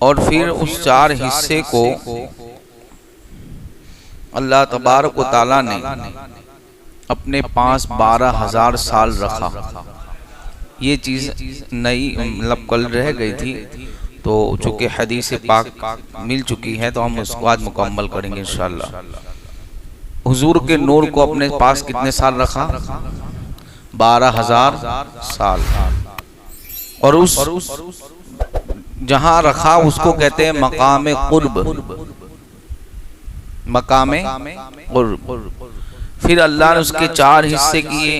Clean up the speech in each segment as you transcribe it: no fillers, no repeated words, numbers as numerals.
और फिर उस 4 हिस्से को अल्लाह तबारक व तआला ने अपने पास 12,000 साल रखा। ये चीज़ नई मतलब कल रह गई थी, तो चूँकि हदीस पाक मिल चुकी है तो हम उसको आज मुकम्मल करेंगे इंशाअल्लाह। हुजूर के नूर को अपने पास कितने साल रखा? 12,000 साल। और उस जहां रखा उसको कहते हैं मकाम कुर्ब, मकाम कुर्ब। फिर अल्लाह ने उसके 4 हिस्से किए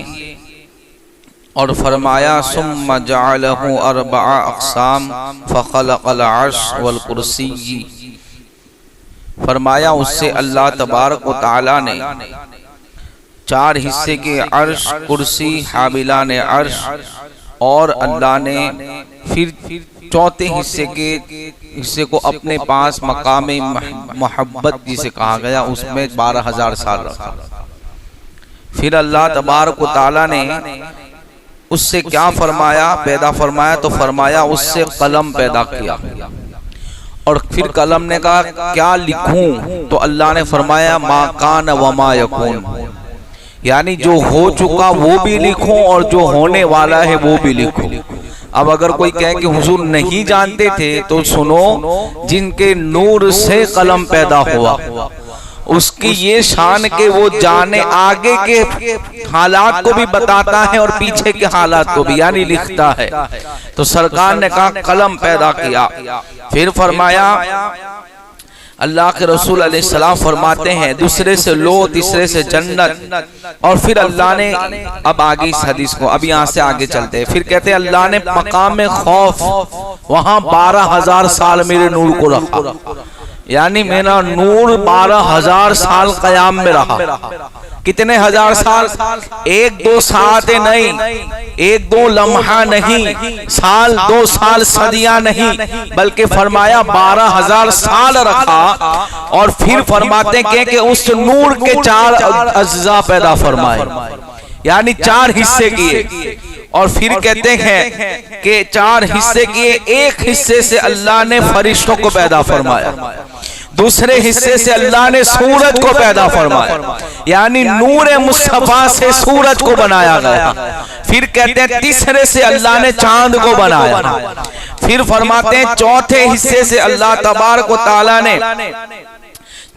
और फरमाया सुम्मा जअलहु अर्बआ अक़साम फ़ख़लक़ल अर्श वल कुर्सी। फरमाया उससे अल्लाह तबारक व तआला ने 4 हिस्से के अर्श, कुर्सी, हामिलान अर्श, और अल्लाह ने फिर 4थे हिस्से को अपने पास मकाम मोहब्बत जिसे कहा गया उसमें 12,000 साल रखा। फिर अल्लाह तबारक व तआला ने उससे क्या फरमाया, पैदा फरमाया? तो फरमाया उससे कलम पैदा किया। और फिर कलम ने कहा क्या लिखूं? तो अल्लाह ने फरमाया मा कान व मा यकून, यानी जो हो चुका वो भी लिखूं और जो होने वाला है वो भी लिखूं। अब अगर कोई कहे कि हुजूर नहीं जानते थे, तो सुनो, जिनके नूर से कलम पैदा हुआ उसकी ये शान के वो जाने आगे के हालात को भी बताता है और पीछे के हालात को भी, यानी लिखता है। तो सरकार ने कहा कलम पैदा किया। फिर फरमाया अल्लाह के रसूल अलैहिस्सलाम फरमाते हैं दूसरे से लो, तीसरे से जन्नत। और फिर अल्लाह ने, अब आगे इस हदीस को, अब यहाँ से आगे चलते हैं। फिर कहते हैं अल्लाह ने मकाम में खौफ वहां 12,000 साल मेरे नूर को रखा, यानी मेरा नूर 12,000 साल कयाम में रहा। कितने हजार साल? 1-2 सातें नहीं, 1-2 लम्हा नहीं, साल 2 साल सदियां नहीं, बल्कि फरमाया 12,000 साल रखा। और फिर फरमाते हैं कि उस नूर के 4 अज्जा पैदा फरमाए, यानी 4 हिस्से किए। और फिर कहते हैं कि 4 हिस्से किए, एक हिस्से से अल्लाह ने फरिश्तों को पैदा फरमाया, दूसरे हिस्से से अल्लाह ने सूरज को पैदा फरमाया, यानी नूर मुस्तफा से सूरज को बनाया गया। फिर कहते हैं तीसरे से अल्लाह ने चांद को बनाया। फिर फरमाते हैं चौथे हिस्से से अल्लाह तबारक व तआला ने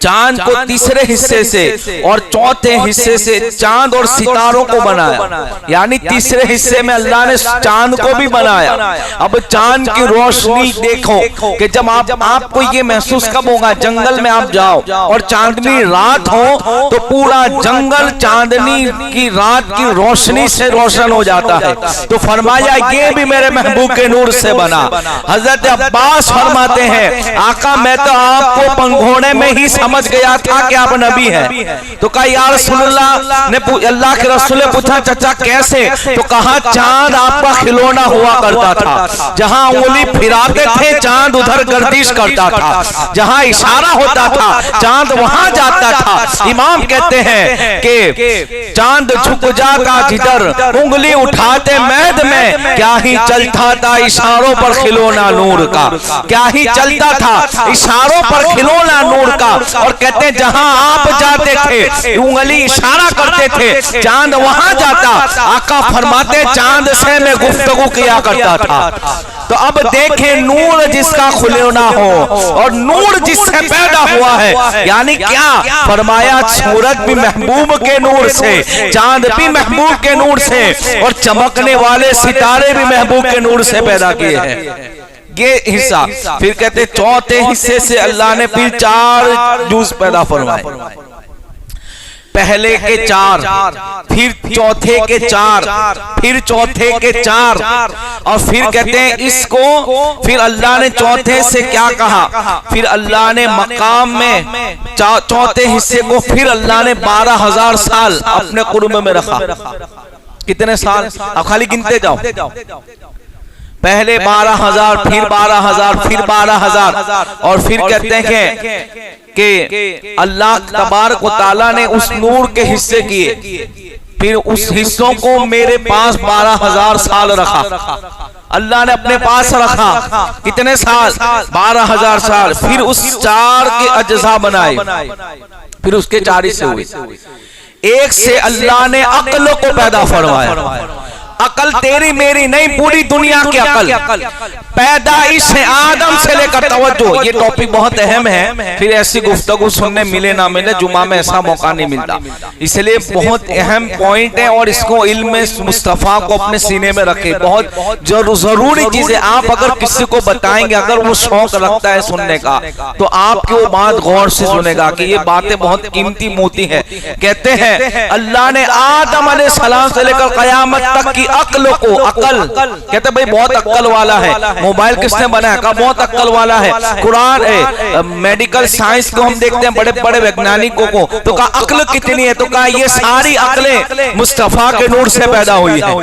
चांद को तीसरे हिस्से से और चौथे हिस्से से चांद और सितारों को बनाया, यानी तीसरे हिस्से में अल्लाह ने चांद को भी बनाया। अब चांद की रोशनी देखो कि जब आपको ये महसूस कब होगा, जंगल में आप जाओ और चांदनी रात हो तो पूरा जंगल चांदनी की रात की रोशनी से रोशन हो जाता है। तो फरमाया ये भी मेरे महबूब के नूर से बना। हजरत अब्बास फरमाते हैं आका मैं तो आपको पंघोड़े में ही समझ गया था कि आप नबी हैं। तो कहा या रसूलल्लाह ने, अल्लाह के रसूल ने पूछा चाचा कैसे? तो कहा चांद आपका खिलौना हुआ करता था, जहां उंगली फिराते थे चांद उधर गर्दिश करता था, जहां इशारा होता था चांद वहां जाता था। इमाम कहते हैं कि चांद झुक जाता जिधर, उंगली उठाते मैद में, क्या ही चलता था इशारों पर खिलौना नूर का, क्या ही चलता था इशारों पर खिलौना नूर का। और कहते जहां आप जाते थे उंगली इशारा करते थे चांद वहां जाता। आका फरमाते चांद से मैं गुफ्तगू किया करता था। तो अब देखें नूर जिसका खिलौना हो और नूर जिससे पैदा हुआ है, यानी क्या फरमाया सूरज भी महबूब के नूर से, चांद भी महबूब के नूर से, और चमकने वाले सितारे भी महबूब के नूर से पैदा किए हैं। ये हिस्सा फिर कहते चौथे हिस्से से अल्लाह ने फिर 4 जूज पैदा फरमाए। पहले के 4, फिर चौथे के 4, फिर चौथे के 4, और फिर कहते हैं इसको फिर अल्लाह ने चौथे से क्या कहा, फिर अल्लाह ने मकाम में चौथे हिस्से को फिर अल्लाह ने 12,000 साल अपने कुर्ब में रखा। कितने साल? अब खाली गिनते जाओ, पहले 12,000, फिर 12,000, फिर 12,000, और फिर कहते हैं कि अल्लाह तबारक व तआला ने उस नूर के हिस्से किए, फिर उस हिस्सों को मेरे पास 12,000 साल रखा। अल्लाह ने अपने पास रखा। कितने साल? 12,000 साल। फिर उस 4 के अज्जा बनाए, फिर उसके 4 हिस्से हुए। एक से अल्लाह ने अक्ल को पैदा फरमाया। अकल तेरी मेरी नहीं, पूरी दुनिया की अकल। पैदाइश आदम से लेकर, तवज्जो ये टॉपिक बहुत अहम है, फिर ऐसी गुफ्तगू सुनने मिले ना मिले, जुमा में ऐसा मौका नहीं मिलता, इसलिए बहुत अहम पॉइंट है और इसको इल्म मुस्तफा को अपने सीने में रखे। बहुत जरूरी चीजें आप अगर किसी को बताएंगे, अगर वो शौक रखता है सुनने का, तो आपकी वो बात गौर से सुनेगा कि ये बातें बहुत कीमती मोती है। कहते हैं अल्लाह ने आदम अलैहिस्सलाम से लेकर कयामत तक की अक्ल को, अकल कहते भाई बहुत अक्ल वाला है। मोबाइल किसने बनाया? कहा बहुत अक्ल वाला है। कुरान मेडिकल साइंस को हम देखते हैं बड़े बड़े वैज्ञानिकों को, तो कहा अक्ल कितनी है? तो कहा ये सारी अक्लें मुस्तफा के नूर से पैदा हुई है।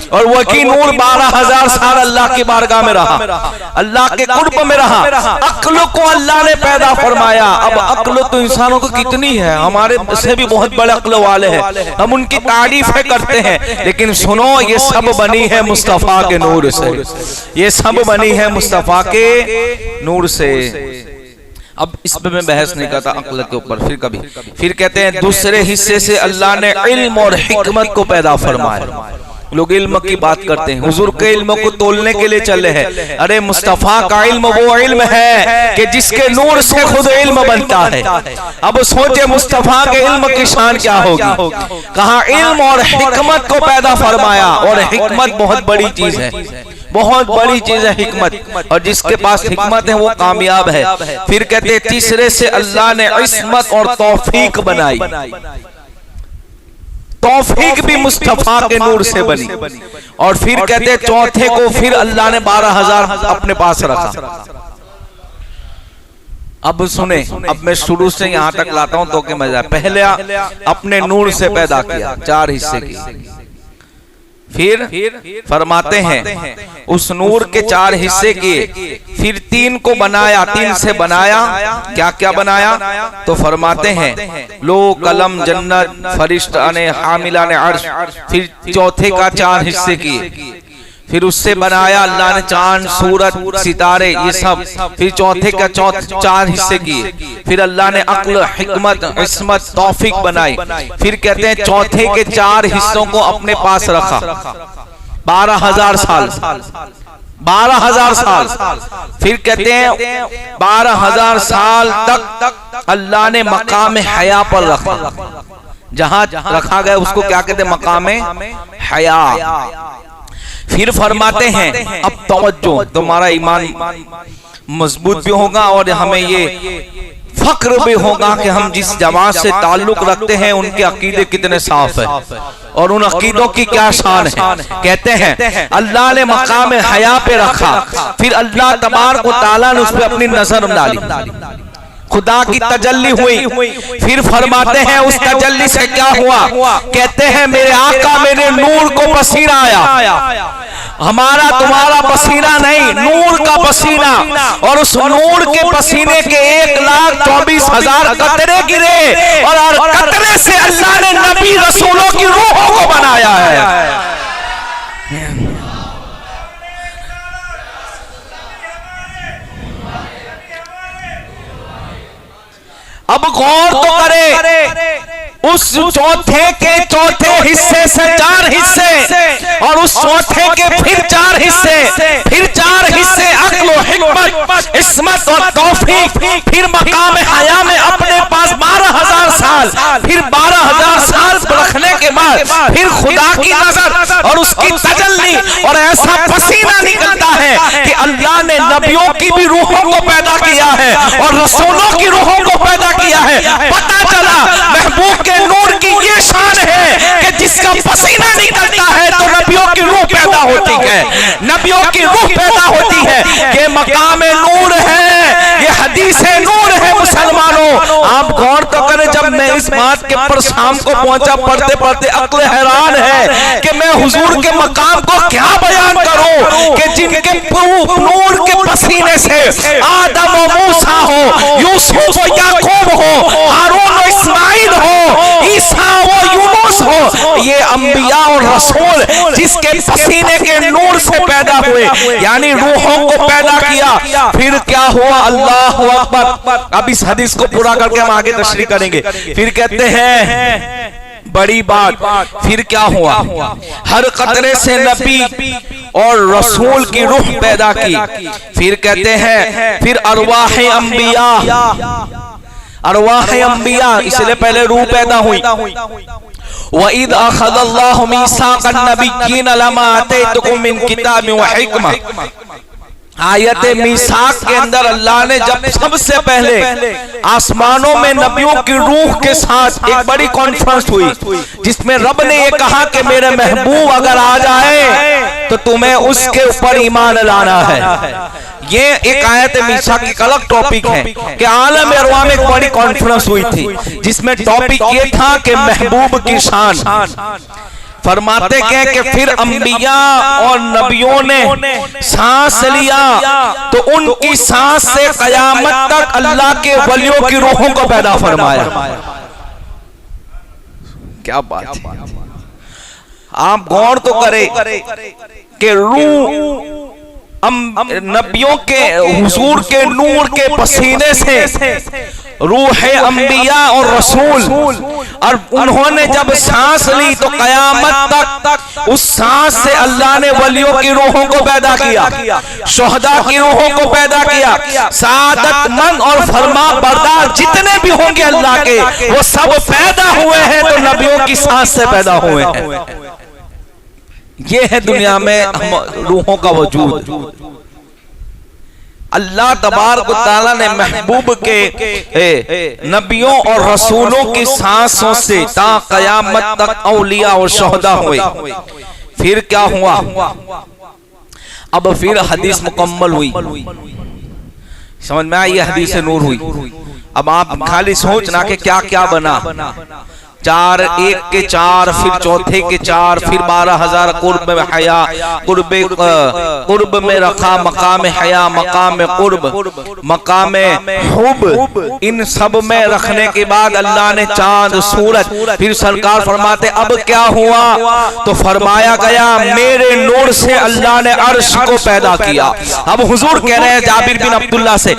और वही नूर 12,000 साल अल्लाह की बारगाह में रहा, अल्लाह के कुर्ब में रहा। अक्ल को अल्लाह ने पैदा फरमाया। अब अक्ल तो इंसानों को कितनी है, हमारे से भी बहुत बड़े अक्ल वाले हैं, हम उनकी तारीफें करते हैं, लेकिन सुनो ये सब बनी है मुस्तफा के नूर से, ये सब बनी है मुस्तफा के नूर से। अब इस पे मैं बहस नहीं करता अक्ल के ऊपर, फिर कभी। फिर कहते हैं दूसरे हिस्से से अल्लाह ने इल्म और हिकमत को पैदा फरमाया। लोग इल्म की बात करते हैं, हुजूर के इल्म को तोलने के लिए चले हैं। अरे मुस्तफा का इल्म वो इल्म है कि जिसके नूर से खुद इल्म बनता है। अब सोचे मुस्तफा के इल्म की शान क्या होगी। कहा इल्म और हिकमत को पैदा फरमाया, और हिकमत बहुत बड़ी चीज है, बहुत बड़ी चीज है हिकमत, और जिसके पास हिकमत है वो कामयाब है। फिर कहते हैं तीसरे से अल्लाह ने इस्मत और तौफीक बनाई। तौफीक भी मुस्तफा के नूर से बनी। और फिर कहते चौथे को फिर अल्लाह ने 12,000 अपने पास रखा। अब सुने, अब मैं शुरू से यहां तक लाता हूं तो कि मजा। पहले अपने नूर से पैदा किया, 4 हिस्से की। फिर फरमाते हैं उस नूर के 4 हिस्से किए, फिर 3 को बनाया, 3 से बनाया। क्या क्या बनाया? तो फरमाते हैं लो कलम जन्नत फरिश्ताने हामिलाने अर्श। फिर चौथे का 4 हिस्से किए, फिर उससे बनाया अल्लाह ने चांद सूरज सितारे ये सब। फिर चौथे का 4 हिस्से किए, फिर अल्लाह ने अक्ल हिकमत इस्मत तौफीक बनाई। फिर कहते हैं चौथे के 4 हिस्सों को अपने पास रखा। 12,000 साल, 12,000 साल। फिर कहते हैं 12,000 साल तक अल्लाह ने मकाम हया पर रखा। जहां रखा गया उसको क्या कहते हैं? मकाम हया। फिर फरमाते हैं अब तवज्जो, तुम्हारा ईमान मजबूत भी होगा और हमें ये फक्र भी होगा कि हम जिस जमात से ताल्लुक रखते हैं उनके अकीदे कितने साफ है और उन अकीदों की क्या शान है। कहते हैं अल्लाह ने मकाम हया पे रखा, फिर अल्लाह तबारक व तआला ने उस पे अपनी नजर डाली, खुदा की तजल्ली हुई। फिर फरमाते हैं उस तजल्ली से क्या हुआ? कहते हैं मेरे आका मेरे नूर को पसीना आया। हमारा तुम्हारा पसीना नहीं, नूर का पसीना। और उस नूर के पसीने के 1,24,000 कतरे गिरे और हर कतरे से अल्लाह ने नबी रसूलों की रूहों को बनाया है। अब गौर तो करे, उस चौथे के चौथे हिस्से से 4 हिस्से और उस चौथे के फिर 4 हिस्से, फिर 4 हिस्से अक्ल हिकमत इस्मत और तौफीक। फिर मकाम हया में अपने पास 12,000 साल, फिर 12,000 साल रखने के बाद फिर खुदा की नजर और उसकी तजल्ली और ऐसा पसीना निकलता है कि अल्लाह ने नबियों की भी रूहों को पैदा किया है और रसूलों की रूहों को पैदा किया है। पता चला महबूब के नूर की ये शान है कि जिसका पसीना निकलता है तो नबियों की रूह पैदा होती है, नबियों की रूह पैदा होती है। ये मकाम नूर है, ये हदीस नूर है। मुसलमानों आप गौर तो करें, जब मैं इस बात के पर शाम को पहुंचा पढ़ते पढ़ते अक्ल हैरान है कि मैं हुजूर के मकाम को क्या बयान करूं कि जिनके नूर के पसीने से आदम और मूसा हो, यूसुफ और याकूब हो, हारून और इस्माइल हो, ईसा और यूनुस हो, ये ये अंबिया और रसूल जिसके पसीने के नूर से पैदा हुए, यानी रूहों को पैदा किया। फिर क्या हुआ? अल्लाह अकबर। अब इस हदीस को पूरा करके हम आगे तशरीह करेंगे। फिर कहते हैं बड़ी बात, फिर क्या हुआ? हर कतरे से नबी और रसूल की रूह पैदा की। फिर कहते हैं फिर अरवाह अंबिया, अरवाह अंबिया, इसलिए पहले रूह पैदा हुई। वइद अखज़ल्लाहु मीसाक़न नबिय्यीन लमा आतैतुकुम मिन किताबिन व हिकमा। आयत मीसाक के अंदर अल्लाह ने जब सबसे पहले आसमानों में नबियों की रूह के साथ एक बड़ी कॉन्फ्रेंस हुई, जिसमें रब ने ये कहा कि मेरे महबूब अगर आ जाए तो तुम्हें उसके ऊपर ईमान लाना है। ये एक आयत मीसाक की अलग टॉपिक है कि आलम अरवाह में एक बड़ी कॉन्फ्रेंस हुई थी, जिसमें टॉपिक ये था कि महबूब की शान। फरमाते हैं कि फिर अंबिया और नबियों ने सांस लिया तो उनकी सांस से कयामत तक अल्लाह के वलियों की रूहों को पैदा फरमाया। क्या बात है, आप गौर तो करें कि रूह नबियों के हुजूर के नूर के पसीने से रूह अंबिया और रसूल, और उन्होंने जब सांस ली तो कयामत तक उस सांस से अल्लाह ने वलियों की रूहों को पैदा किया, शोहदा की रूहों को पैदा किया। सादतमंद और फरमा बरदार जितने भी होंगे अल्लाह के, वो सब पैदा हुए हैं तो नबियों की सांस से पैदा हुए हैं। ये है दुनिया में रूहों का वजूद। अल्लाह तबारक व तआला ने महबूब के नबियों और रसूलों की सांसों से ता कयामत तक औलिया और शोहदा हुए। फिर क्या हुआ? अब फिर हदीस मुकम्मल हुई, समझ में आई? हदीस नूर हुई। अब आप खाली सोचना कि क्या क्या बना। 4 एक के 4, फिर चौथे के 4, फिर 12,000 कुर्ब में हया, कुर्ब में रखा मकाम हया, मकाम कुर्ब, मकाम हुब, इन सब में रखने के बाद अल्लाह ने चांद सूरज। फिर सरकार फरमाते अब क्या हुआ? तो फरमाया गया मेरे नूर से अल्लाह ने अर्श को पैदा किया। अब हुजूर कह रहे हैं जाबिर बिन अब्दुल्लाह से,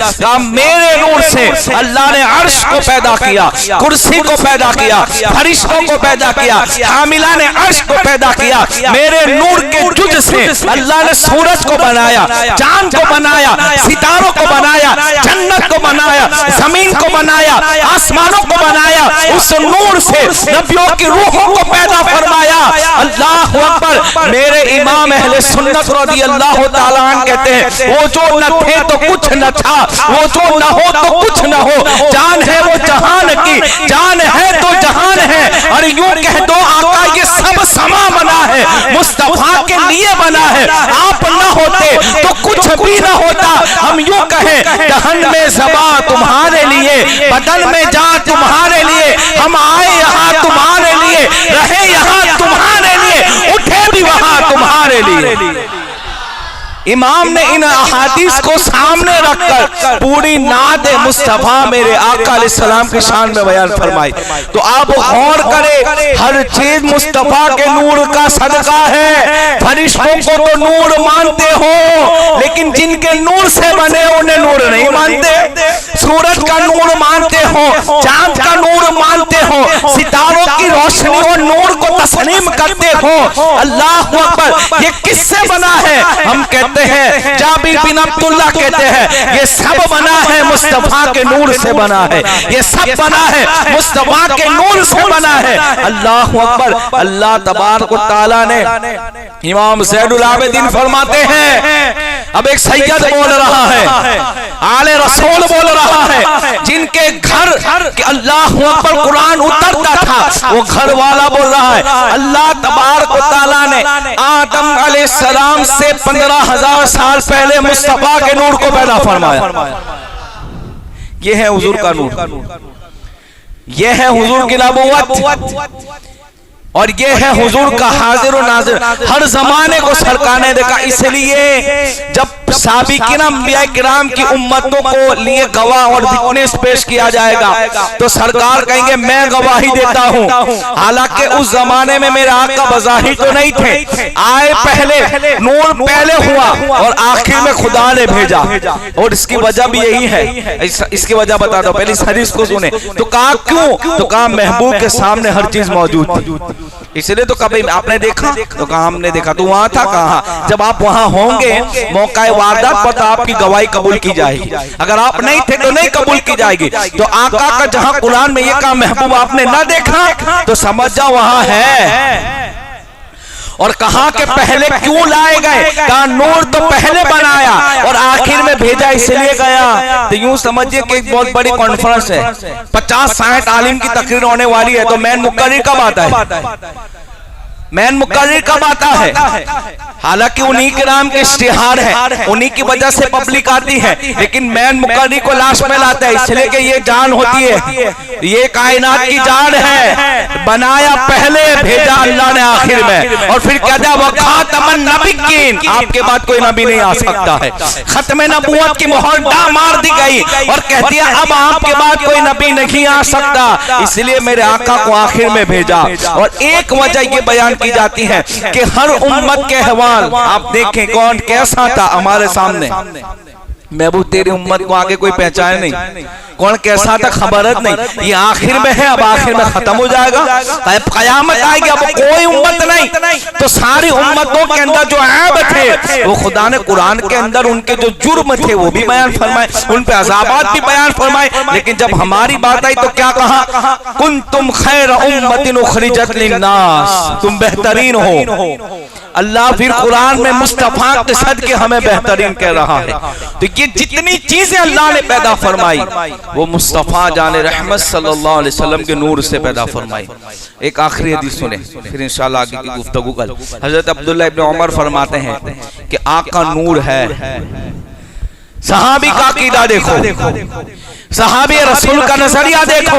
मेरे नूर से अल्लाह ने अर्श को पैदा किया, कुर्सी को पैदा किया, फरिश्तों को पैदा किया, हामिला ने अर्श को पैदा किया। मेरे नूर के जुज से अल्लाह ने सूरज को बनाया, चांद को बनाया, सितारों को बनाया, जन्नत को बनाया, जमीन को बनाया, आसमानों को बनाया। उस नूर से नबियों की रूहों को पैदा फरमाया। अल्लाह अकबर। मेरे इमाम अहले सुन्नत रज़ियल्लाहु तआला अन्हु कहते हैं वो जो न थे तो कुछ न था, वो जो न हो तो कुछ न हो, जान है वो जहान की, जान है तो जहान है। और यूं कह दो आका ये सब समा बना है, मुस्तफा के लिए बना है। आप न होते तो कुछ भी न होता। हम यूं कहें दहन में ज़बा तुम्हारे लिए, बदन में जान तुम्हारे लिए, हम आए यहाँ तुम्हारे लिए, रहे यहाँ तुम्हारे लिए, उठे भी वहां तुम्हारे लिए। इमाम ने इन अहादीस को सामने रखकर पूरी नात मुस्तफा मेरे आका अलैहिस्सलाम की शान में बयान फरमाई। तो आप गौर करें, हर चीज मुस्तफा के नूर का सदका है। फरिश्तों को तो नूर मानते हो, लेकिन जिनके नूर से बने उन्हें नूर नहीं मानते। सूरज का नूर मानते हो, चांद का नूर मानते हो, सितारों की रोशनी और नूर को तस्लीम करते हो। अल्लाह अकबर। ये किससे बना है? हम कहते हैं, जाबिर बिन अब्दुल्ला कहते हैं ये सब बना है मुस्तफा के नूर से बना है, ये सब बना है मुस्तफा के नूर से बना है। अल्लाह अकबर। अल्लाह तबारक व तआला ने इमाम ज़ैनुल आबिदीन फरमाते हैं, अब एक सैयद बोल रहा है, आले रसूल बोल रहा है, जिनके घर के अल्लाह अकबर कुरान उतरता था वो घर वाला बोल रहा है। अल्लाह तबारक व तआला ने आदम अलैहिस्सलाम से 15,000 साल पहले मुस्तफा के नूर को पैदा फरमाया। ये है हुजूर का नूर, ये है हुजूर की नबुव्वत। और ये है हुजूर का हाजिर और नाजिर, हर जमाने को सरकार ने देखा। इसलिए जब साबिकीन अंबिया किराम की उम्मतों को लिए गवाह और विटनेस पेश किया जाएगा तो सरकार कहेंगे मैं गवाही देता हूं। हालांकि उस जमाने में मेरे आका बज़ाहिर तो नहीं थे, आए पहले, नूर पहले हुआ और आखिर में खुदा ने भेजा। और इसकी वजह भी यही है, इसकी वजह बता दो, पहले इस हदीस को सुने। तो कहा क्यों? तो कहा महबूब के सामने हर चीज मौजूद थी, इसलिए तो कभी आपने देखा? तो कहा हमने देखा। तो वहां था? कहा जब आप वहां होंगे मौका वारदात पर तो आपकी गवाही कबूल की जाएगी, अगर आप नहीं थे तो नहीं कबूल की जाएगी। तो आका का जहां कुरान में ये कहा महबूब आपने ना देखा तो समझ जाओ वहां है। और कहा कि पहले क्यों लाए गए? कहा नूर तो पहले बनाया और आखिर में भेजा इसलिए गया। तो यूं समझिए कि एक बहुत बड़ी कॉन्फ्रेंस है, 50-60 आलिम की तकरीर होने वाली है। तो मैन मुकर्रिर कब आता है? मैन मुकर्रिर कब आता है? हालांकि उन्हीं के नाम के इश्तिहार है, उन्हीं की वजह से पब्लिक आती है, लेकिन मैन मुकर्रिर को लास्ट में लाता है, इसलिए कि ये जान होती है, ये कायनात की जान है। बनाया पहले, भेजा अल्लाह ने आखिर में। और फिर कहता है खातमन नबिय्यीन, आपके बाद कोई नबी नहीं आ सकता है। खत्म नबूवत की मोहर मार दी गई और कहती है अब आपके बाद कोई नबी नहीं आ सकता, इसलिए मेरे आका को आखिर में भेजा। और एक वजह ये बयान की जाती है कि हर उम्मत के हवाल आप देखें कौन कैसा था हमारे सामने। महबूब तेरी उम्मत को आगे कोई पहचाने नहीं, कौन कैसा था खबर नहीं, ये आखिर में है, अब आखिर में खत्म हो जाएगा, कयामत आएगी, अब कोई उम्मत नहीं। तो सारी उम्मतों के अंदर जो ऐब थे वो खुदा ने कुरान के अंदर उनके जो जुर्म थे वो भी बयान फरमाए, उन पे अज़ाबात भी बयान फरमाए। लेकिन जब हमारी बात आई तो क्या कहा? कुंतुम खैर उम्मतिन उखरिजत लिन्नास, तुम बेहतरीन हो। अल्लाह फिर कुरान में मुस्तफा के सदके हमें बेहतरीन कह रहा है। तो ये जितनी चीजें अल्लाह ने पैदा फरमाई वो मुस्तफा जाने रहमत सल्लल्लाहु अलैहि वसल्लम के नूर से पैदा फरमाई। एक आखिरी हदीस सुने फिर इंशाअल्लाह आगे की गुफ्तगू कल। हजरत अब्दुल्लाह इब्न उमर फरमाते हैं कि आका नूर है। सहाबी का अकीदा देखो, सहाबी रसूल का नजरिया देखो,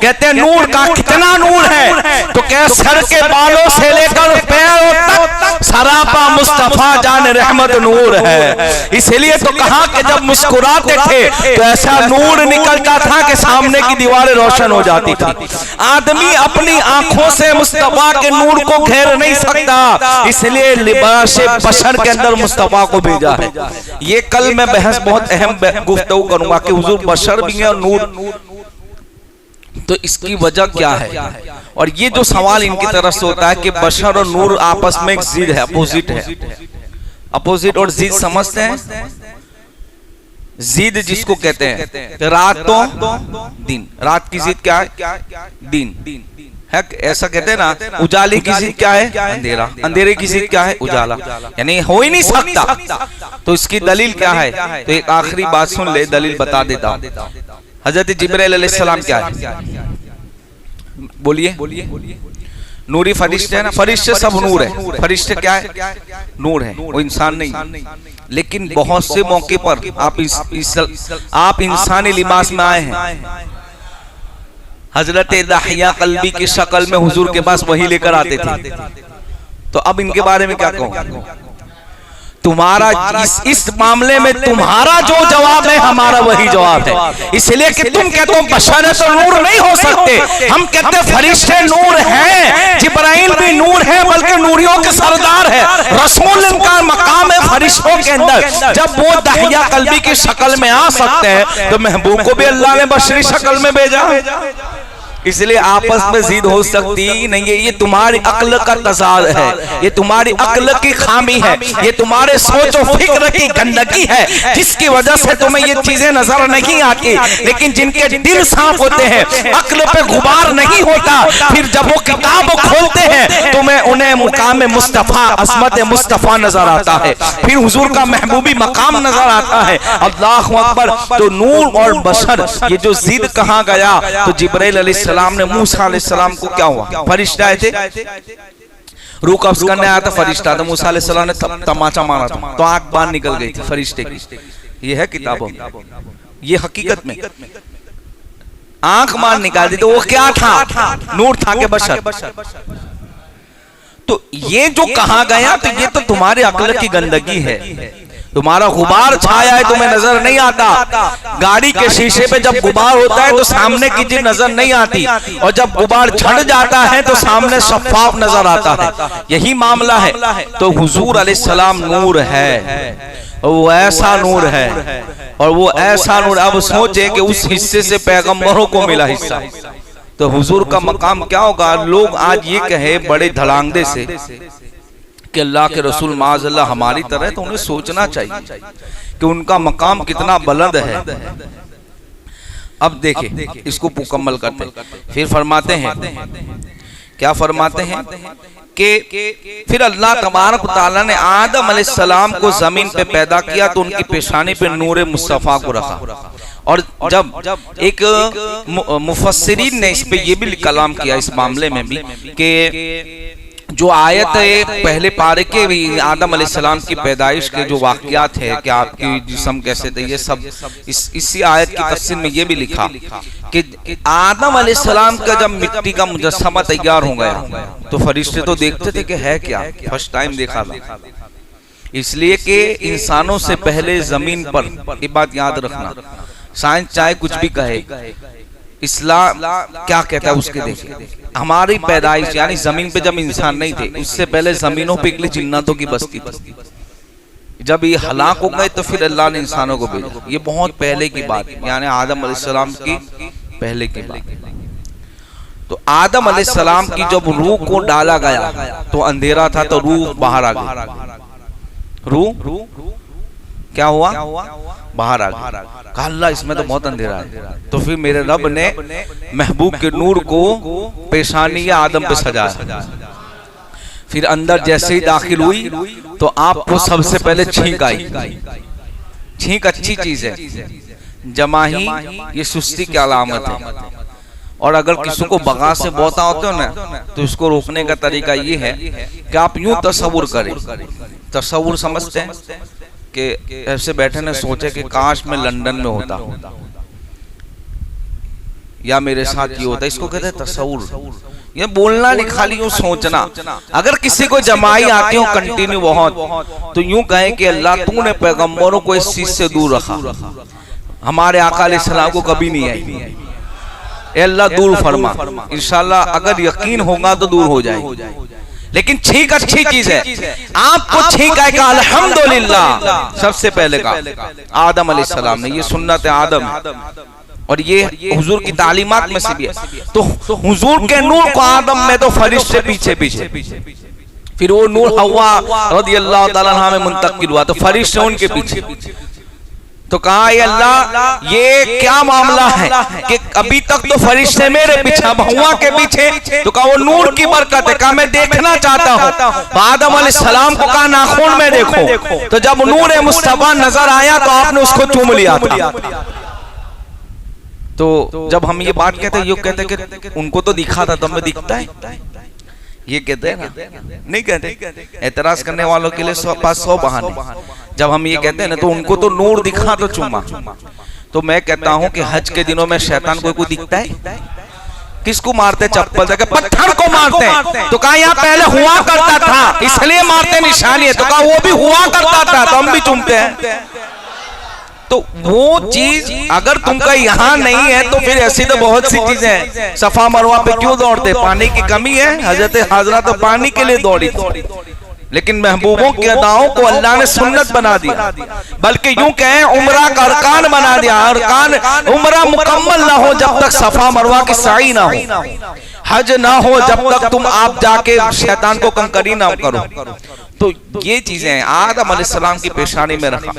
कहते हैं नूर का कितना नूर है। तो क्या सर के बालों से लेकर पैरों तक सरापा मुस्तफा जान रहमत नूर है। इसलिए तो कहा कि जब मुस्कुराते थे तो ऐसा नूर निकलता था कि सामने की दीवारें रोशन हो जाती थी। आदमी अपनी आंखों से मुस्तफा के नूर को घेर नहीं सकता, इसलिए लिबास बशर के अंदर मुस्तफा को भेजा है। ये कल मैं बहस बहुत अहम गुफ्तगू करूंगा कि हुजूर बशर भी है और नूर, तो इसकी वजह क्या है। और ये जो सवाल इनकी तरफ से होता है कि बशर और नूर आपस में एक जिद है, अपोजिट है। अपोजिट और जिद समझते हैं? जिद जिसको कहते हैं रात तो दिन, रात की जिद क्या है? दिन है, ऐसा कहते हैं ना। उजाले की जिद क्या है? अंधेरा। अंधेरे की जिद क्या है? उजाला। यानी हो ही नहीं सकता। तो इसकी दलील क्या है? तो एक आखिरी बात सुन ले, दलील बता देता हूं। हजरत जिब्राइल अलैहिस्सलाम क्या है? बोलिए। नूरी फरिश्ते है ना, फरिश्ते सब नूर है। फरिश्ते क्या है? नूर है, वो इंसान नहीं। लेकिन बहुत से मौके पर आप इंसानी लिबास में आए हैं। हजरत दाहिया कल्बी की शक्ल में हुजूर के पास वही लेकर आते थे। तो अब इनके बारे में क्या कहूं? तुम्हारा इस मामले में तुम्हारा जो जवाब है हमारा वही जवाब है। इसलिए कि तुम कहते हो बशर है तो नूर नहीं हो सकते, हम कहते फरिश्ते नूर हैं। जिब्राइल भी नूर है, बल्कि नूरियों के सरदार है। रसूल का मकाम है फरिश्तों के अंदर। जब वो दाहिया कल्बी की शक्ल में आ सकते हैं तो महबूब को भी अल्लाह ने बशरी शक्ल में भेजा। इसलिए आपस में जिद हो सकती नहीं है। ये तुम्हारी अक्ल का तजाद है, ये तुम्हारी अक्ल की खामी है, ये तुम्हारे सोच और फिक्र की गंदगी है, जिसकी वजह से तुम्हें ये चीजें नजर नहीं आती। लेकिन जिनके दिल साफ होते हैं, अक्ल पे गुबार नहीं होता, फिर जब वो किताब खोलते हैं तुम्हें उन्हें मुकाम मुस्तफा, अज़मत मुस्तफा नजर आता है, फिर हुजूर का महबूबी मकाम नजर आता है। अल्लाहु अकबर। तो नूर और बशर ये जो जिद कहा गया, तो जिब्राइल अलैहिस्सलाम ने मूसा अलैहिस्सलाम को क्या हुआ? फरिश्ता आए थे, रूह कब्ज करने आया था फरिश्ता, तो मूसा अलैहिस्सलाम ने तमाचा मारा था तो आंख बाहर निकल गई थी फरिश्ते की। ये है किताबों में, ये हकीकत में आंख मार निकाल दी। तो वो क्या था? नूर था के बशर? तो ये जो कहा गया, तो ये तो तुम्हारे अक्ल की गंदगी है। तुम्हारा गुबार छाया है, तुम्हें नजर नहीं आता। गाड़ी के शीशे पे जब गुबार होता है तो सामने की चीज नजर नहीं आती, और जब गुबार झड़ जाता है तो सामने शफाफ नजर आता है। यही मामला है। तो हुजूर अलैहिस्सलाम नूर है, वो ऐसा नूर है, और वो ऐसा नूर, अब सोचे कि उस हिस्से से पैगंबरों को मिला हिस्सा, तो हुजूर का मकाम क्या होगा। लोग आज ये कहे बड़े धड़ांगदे से कि अल्लाह के रसूल माज़अल्लाह हमारी तरह, तो उन्हें सोचना चाहिए कि उनका मकाम कितना बुलंद है। अब देखें, इसको मुकम्मल करते फिर फरमाते हैं, क्या फरमाते हैं कि फिर अल्लाह तबारक व तआला ने आदम अलैहिस्सलाम को जमीन पे पैदा किया, तो उनकी पेशानी पे नूर मुस्तफ़ा को रखा। और जब एक मुफस्सिरीन ने इस पे ये भी कलाम किया इस मामले में भी कि जो आयत है पहले पारे के भी आदम अलैहिस्सलाम की पैदाइश के जो वाक़यात है कि आपकी जिस्म कैसे थे, ये सब इसी आयत की तफसीर में ये भी लिखा कि आदम अलैहिस्सलाम का जब मिट्टी का मुजस्समा तैयार हो गया तो फरिश्ते तो देखते थे कि है क्या, फर्स्ट टाइम देखा था। इसलिए कि इंसानों से पहले जमीन पर, ये बात याद रखना, साइंस चाहे कुछ भी कहे, इस्लाम क्या कहता है उसके देखिए। हमारी पैदाइश यानी जमीन पे जब इंसान नहीं थे, उससे पहले जमीनों पे इकली जिन्नातों की बस्ती थी। जब ये हलाक हो गए तो फिर अल्लाह ने इंसानों को भेजा। ये बहुत पहले की बात, यानी आदम अलैहिस्सलाम की पहले की बात। तो आदम अलैहिस्सलाम की जब रूह को डाला गया तो अंधेरा था, तो रूह बाहर आ गई। रूह क्या हुआ, बाहर आ गई। कहा अल्लाह इसमें तो बहुत अंधेरा है। तो फिर मेरे रब ने महबूब के नूर को पेशानी आदम पे सजाया। फिर अंदर जैसे ही दाखिल हुई तो आपको सबसे पहले छींक आई। छींक अच्छी चीज है, जमाही ये सुस्ती की अलामत है। और अगर किसी को बगा से बोता होते हो ना, तो इसको रोकने का तरीका ये है कि आप यूं तसव्वुर करें। तसव्वुर समझते हैं कि ऐसे बैठे ने सोचे कि काश मैं लंदन में होता या मेरे साथ ये होता। इसको कहते हैं तसव्वुर। ये बोलना नहीं, खाली यूं सोचना। अगर किसी को जमाई आती हो कंटिन्यू बहुत, तो यूं कहे कि अल्लाह तूने पैगंबरों को इस चीज से दूर रखा, हमारे आका अलैहिस्सलाम को कभी नहीं आई। ए अल्लाह दूर फरमा। इंशाल्लाह अगर यकीन होगा तो दूर हो जाए। लेकिन छींक अच्छी चीज है। आपको छींक आएगा अल्हम्दुलिल्लाह सबसे पहले का आदम अलैहिस्सलाम ने, ये सुन्नत आदम है और ये हुजूर की तालीमात में से भी है। तो हुजूर के नूर को आदम में तो फरिश्ते पीछे पीछे, फिर वो नूर हव्वा रज़ियल्लाहु ताला अन्हा में मुंतकिल हुआ, तो फरिश्ते उनके पीछे। तो कहा ये अल्लाह ये क्या मामला है कि अभी तक तो फरिश्ते मेरे पीछे, हुआ के पीछे। तो कहा वो नूर की बरकत है। कहा मैं देखना चाहता हूँ। आदम अलैहिस्सलाम को कहा नाखून में देखो। तो जब नूर मुस्तफा नजर आया तो आपने उसको चूम लिया था। तो जब हम ये बात कहते हैं, ये कहते कि उनको तो दिखा था, तो हमें दिखता है, ये कहते हैं ना, नहीं कहते। एतराज करने वालों के लिए 100 बहाने। जब हम ये कहते हैं ना, तो उनको तो नूर दिखा तो चूमा। तो मैं कहता हूं कि हज के दिनों में शैतान को दिखता है? किसको मारते? चप्पल देके पत्थर को मारते हैं। तो कहा यहाँ पहले हुआ करता था इसलिए मारते, निशानी है। तो कहा वो भी हुआ करता था तो हम भी चूमते हैं। तो वो चीज अगर तुमका यहाँ नहीं है तो फिर ऐसी तो बहुत सी चीजें हैं। सफा मरवा पे क्यों दौड़ते? पानी की कमी है। हजरत हाजरा तो पानी के लिए दौड़ी थी, लेकिन महबूबों की अदाओं को अल्लाह ने सुन्नत बना दिया, बल्कि यूं कहें उम्रा का अरकान बना दिया। अरकान उम्रा मुकम्मल ना हो जब तक सफा मरवा की साई ना हो, हज ना हो जब तक तुम आप जाके शैतान को कंकरी ना करो। तो ये चीजें आदम अलैहिस्सलाम की पेशानी में रखा।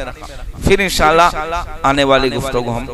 फिर इंशाल्लाह आने वाली गुफ्तगू हम